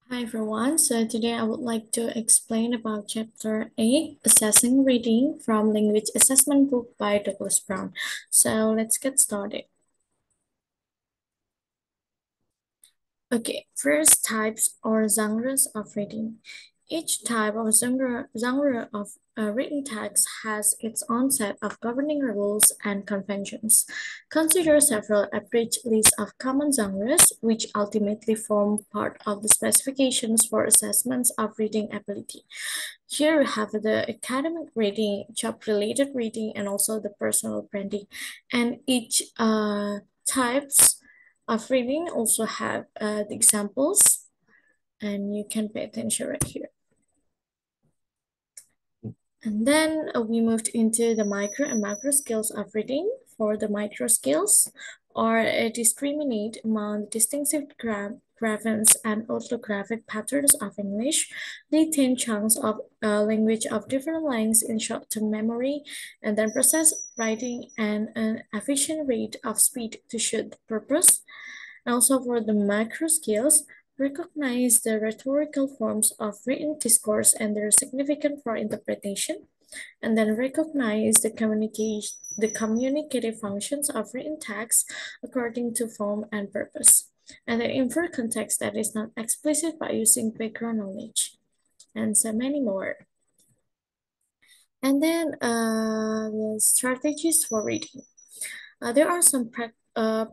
Hi everyone, so today I would like to explain about Chapter 8, Assessing Reading from Language Assessment book by Douglas Brown. So let's get started. Okay, first types or genres of reading. Each type of genre of written text has its own set of governing rules and conventions. Consider several average lists of common genres, which ultimately form part of the specifications for assessments of reading ability. Here we have the academic reading, job-related reading, and also the personal branding. And each types of reading also have the examples, and you can pay attention right here. And then we moved into the micro and macro skills of reading. For the micro skills, are discriminate among distinctive graphemes and orthographic patterns of English, retain chunks of language of different lengths in short-term memory, and then process writing and an efficient rate of speed to suit the purpose. Also for the macro skills, recognize the rhetorical forms of written discourse and their significance for interpretation, and then recognize the communicative functions of written text according to form and purpose, and then infer context that is not explicit by using background knowledge, and so many more. And then the strategies for reading. There are some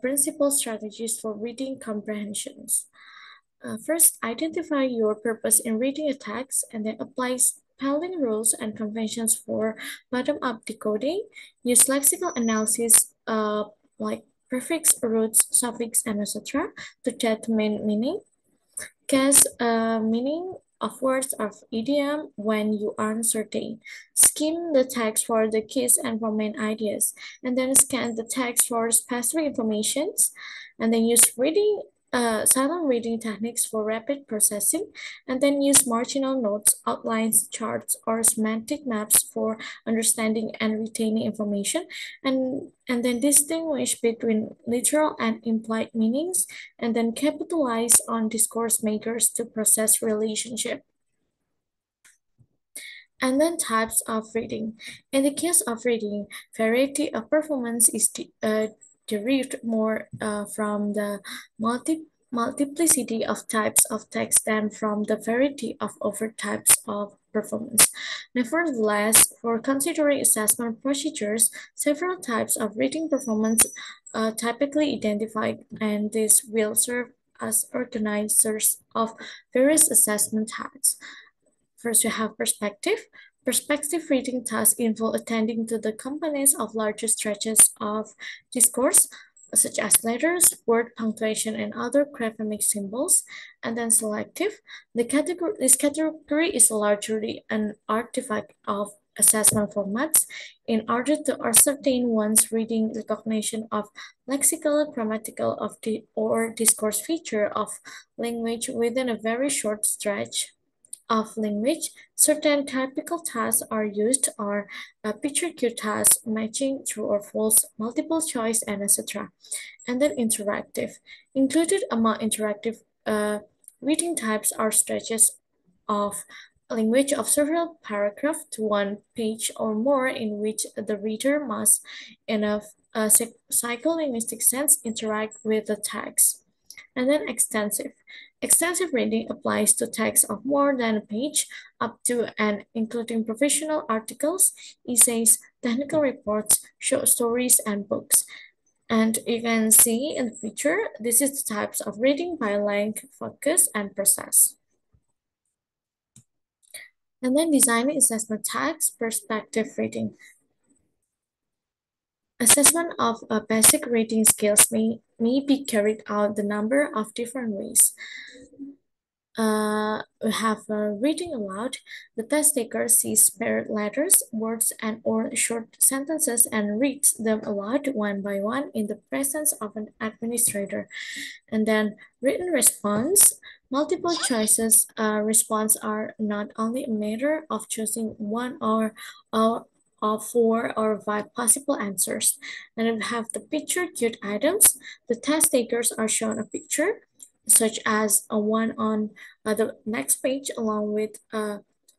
principal strategies for reading comprehensions. First, identify your purpose in reading a text and then apply spelling rules and conventions for bottom-up decoding. Use lexical analysis like prefix, roots, suffix, and etc. to determine meaning. Guess meaning of words of idiom when you are uncertain. Skim the text for the keys and for main ideas, and then scan the text for specific informations, and then use silent reading techniques for rapid processing, and then use marginal notes, outlines, charts, or semantic maps for understanding and retaining information, and then distinguish between literal and implied meanings, and then capitalize on discourse makers to process relationship. And then types of reading. In the case of reading, variety of performance is derived more from the multiplicity of types of text than from the variety of overt types of performance. Nevertheless, for considering assessment procedures, several types of reading performance typically identified, and this will serve as organizers of various assessment types. First, we have perspective. Perspective reading tasks involve attending to the components of larger stretches of discourse, such as letters, word punctuation, and other graphemic symbols. And then selective. This category is largely an artifact of assessment formats in order to ascertain one's reading recognition of lexical, grammatical, or discourse feature of language within a very short stretch of language. Certain typical tasks are used are picture cue tasks, matching true or false, multiple choice, and etc. And then interactive. Included among interactive reading types are stretches of language of several paragraphs to one page or more in which the reader must, in a psycholinguistic sense, interact with the text. And then extensive. Extensive reading applies to text of more than a page, up to and including professional articles, essays, technical reports, short stories, and books. And you can see in the picture, this is the types of reading by length, focus, and process. And then designing assessment text, perspective reading. Assessment of basic reading skills may be carried out a number of different ways. We have reading aloud. The test taker sees paired letters, words, and or short sentences and reads them aloud one by one in the presence of an administrator. And then written response. Multiple choices response are not only a matter of choosing one or four or five possible answers. And then we have the picture cued items. The test takers are shown a picture. such as a one on the next page along with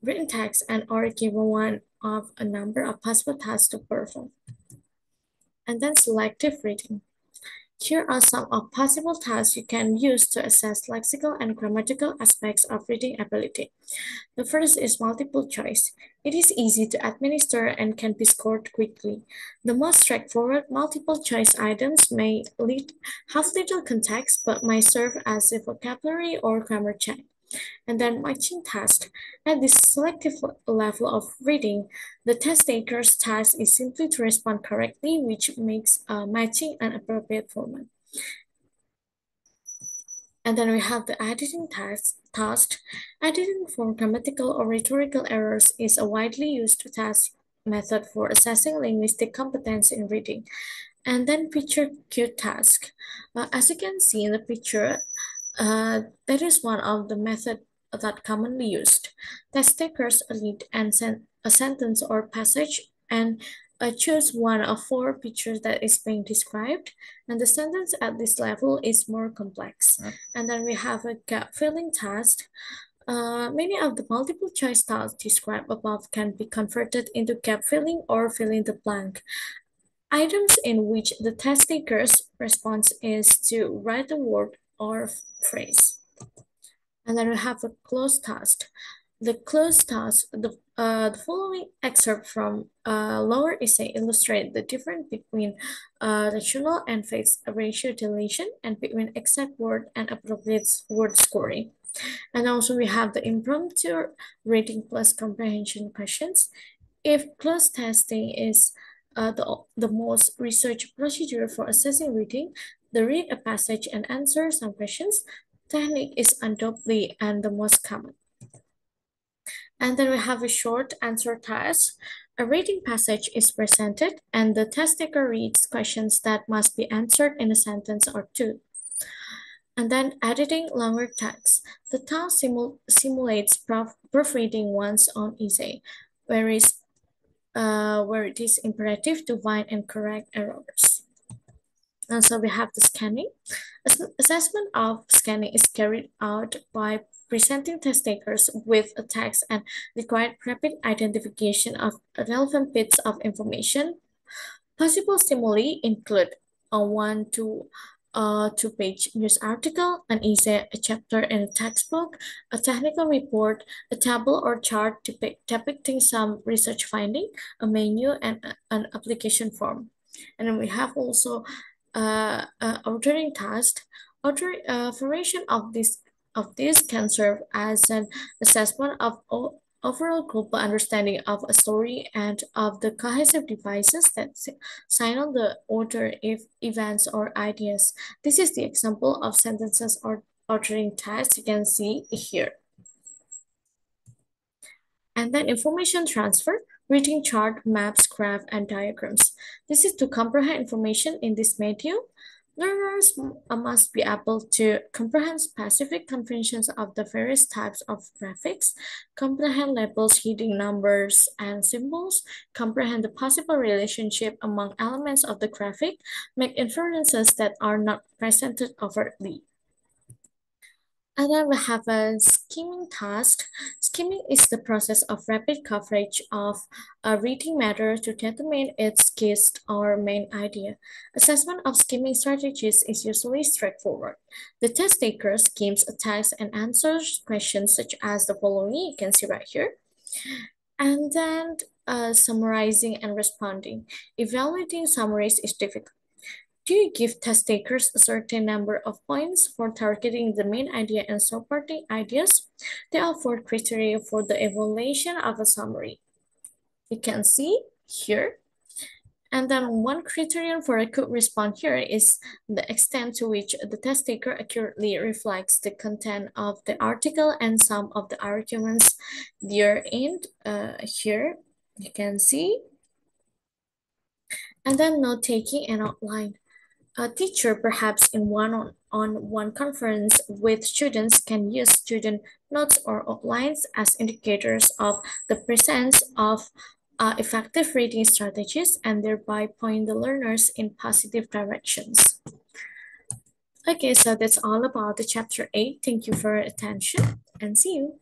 written text and or given one of a number of possible tasks to perform. And then selective reading. Here are some of possible tasks you can use to assess lexical and grammatical aspects of reading ability. The first is multiple choice. It is easy to administer and can be scored quickly. The most straightforward multiple choice items have little context but might serve as a vocabulary or grammar check. And then matching task. At this selective level of reading, the test taker's task is simply to respond correctly, which makes matching an appropriate format. And then we have the editing task. Editing for grammatical or rhetorical errors is a widely used task method for assessing linguistic competence in reading. And then picture cue task. As you can see in the picture, that is one of the methods that commonly used. Test takers read and send a sentence or passage and choose one of four pictures that is being described, and the sentence at this level is more complex. And then we have a gap filling task. Many of the multiple choice tasks described above can be converted into gap filling or filling the blank. Items in which the test taker's response is to write a word or phrase. And then we have a closed task. The closed task, the following excerpt from lower essay illustrate the difference between rational and face ratio deletion and between exact word and appropriate word scoring. And also we have the impromptu rating plus comprehension questions. If closed testing is the most research procedure for assessing reading, the read a passage and answer some questions technique is undoubtedly and the most common. And then we have a short answer task. A reading passage is presented and the test taker reads questions that must be answered in a sentence or two. And then editing longer text. The task simulates proofreading one's own essay, where it is imperative to find and correct errors. And so we have the scanning. Assessment of scanning is carried out by presenting test takers with a text and required rapid identification of relevant bits of information. Possible stimuli include a 2-page news article, an essay, a chapter in a textbook, a technical report, a table or chart depicting some research finding, a menu, and an application form. And then we have also authoring task. Variation of this can serve as an assessment of overall global understanding of a story and of the cohesive devices that signal the author if events or ideas. This is the example of sentences or authoring task you can see here. And then information transfer, reading chart, maps, graph, and diagrams. This is to comprehend information in this medium. Learners must be able to comprehend specific conventions of the various types of graphics, comprehend labels, hidden numbers, and symbols, comprehend the possible relationship among elements of the graphic, make inferences that are not presented overtly. And then we have a skimming task. Skimming is the process of rapid coverage of a reading matter to determine its gist or main idea. Assessment of skimming strategies is usually straightforward. The test taker skims a text and answers questions such as the following, you can see right here. And then summarizing and responding. Evaluating summaries is difficult. Do you give test takers a certain number of points for targeting the main idea and supporting ideas? There are four criteria for the evaluation of a summary. You can see here. And then one criterion for a good response here is the extent to which the test taker accurately reflects the content of the article and some of the arguments therein. Here you can see. And then note-taking and outline. A teacher, perhaps in one-on-one conference with students, can use student notes or outlines as indicators of the presence of effective reading strategies and thereby point the learners in positive directions. Okay, so that's all about the chapter 8. Thank you for your attention and see you.